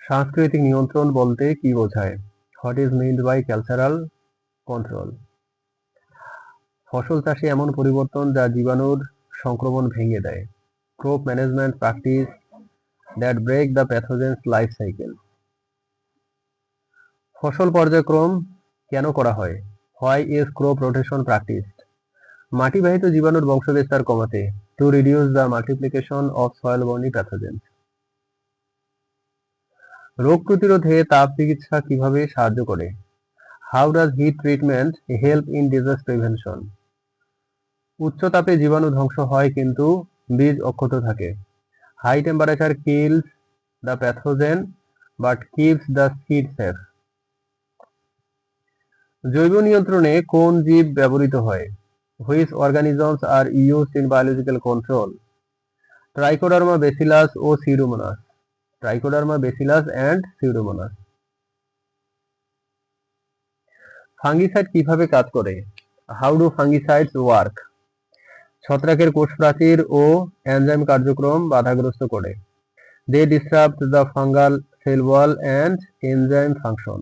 সাংস্কৃতিক নিয়ন্ত্রণ বলতে কি বোঝায়? What is meant by cultural control? ফসল চাষে এমন পরিবর্তন যা জীবাণুর সংক্রমণ ভেঙে দেয়। Crop management practice that break the pathogens life cycle. ফসল পর্যায়ক্রম কেন করা হয়? Why is crop rotation practiced? মাটিবাহিত জীবাণুর বংশবিস্তার কমাতে, to reduce the multiplication of soil borne pathogens. রোগ প্রতিরোধে তাপ চিকিৎসা কিভাবে সাহায্য করে? How does heat treatment help in disease prevention? উচ্চ তাপে জীবাণু ধ্বংস হয় কিন্তু বীজ অক্ষত থাকে। High temperature kills the pathogen but keeps the seed safe. জৈব নিয়ন্ত্রণে কোন জীব ব্যবহৃত হয়? Which organisms are used in biological control? Trichoderma Bacillus ও Pseudomonas. Trichoderma Bacillus and Pseudomonas. Fungicide কিভাবে কাজ করে? How do fungicides work? ছত্রাকের কোষ প্রাচীর ও এনজাইম কার্যক্রম বাধাগ্রস্ত করে। They disrupt the fungal cell wall and enzyme function.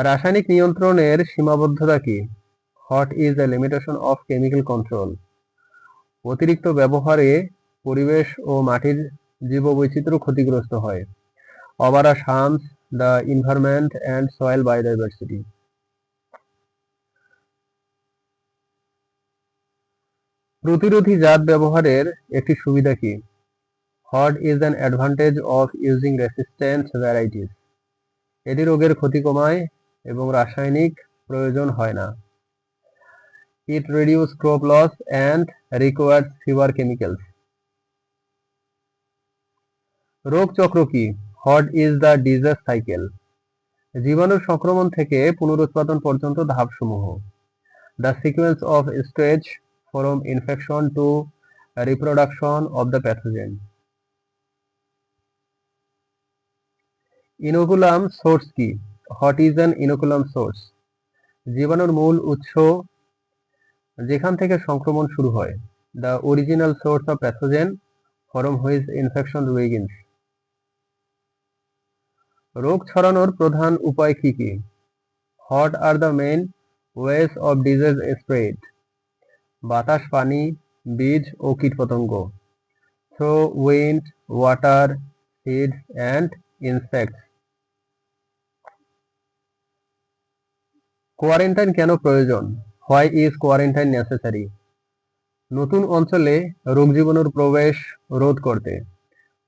রাসায়নিক নিয়ন্ত্রণের সীমাবদ্ধতা কি? What is the limitation of chemical control? অতিরিক্ত ব্যবহারে পরিবেশ ও মাটির জীববৈচিত্র্য ক্ষতিগ্রস্ত হয়। Overuse harms the environment and soil biodiversity. প্রতিরোধী জাত ব্যবহারের একটি সুবিধা কি? What is an advantage of using resistant varieties? এটি রোগের ক্ষতি কমায় এবং রাসায়নিক প্রয়োজন হয় না। It reduce crop loss and requires fewer chemicals. রোগ চক্র কি? What is the disease cycle? জীবাণুর সংক্রমণ থেকে পুনরুৎপাদন পর্যন্ত ধাপসমূহ। The sequence of stage from infection to reproduction of the pathogen. Inoculum source কি? What is an inoculum source? জীবাণুর মূল উৎস যেখান থেকে সংক্রমণ শুরু হয়। The original source of pathogen from which infection begins. রোগ ছড়ানোর প্রধান উপায় কি কি? What are the main ways of disease spread? বাতাস, পানি, বীজ ও কীটপতঙ্গ। Through wind, water, seeds and insects. Quarantine কেন প্রয়োজন? Why is quarantine necessary? নতুন অঞ্চলে রোগ জীবাণুর প্রবেশ রোধ করতে।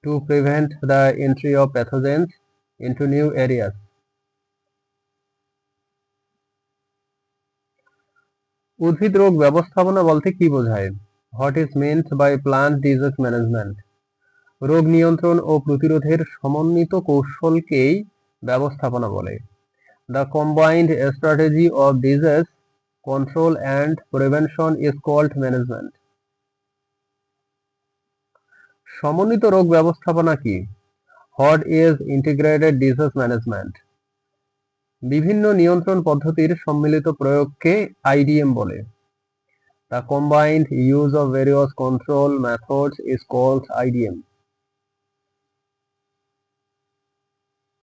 To prevent the entry of pathogens into new areas. উদ্ভিদ রোগ ব্যবস্থাপনা বলতে কি বোঝায়? What is meant by plant disease management? রোগ নিয়ন্ত্রণ ও প্রতিরোধের সমন্বিত কৌশলকেই ব্যবস্থাপনা বলে। The combined strategy of disease control and prevention is called management. সমন্বিত রোগ ব্যবস্থাপনা কি? What is integrated disease management? বিভিন্ন নিয়ন্ত্রণ পদ্ধতির সম্মিলিত প্রয়োগকে আইডিএম বলে। The combined use of various control methods is called IDM.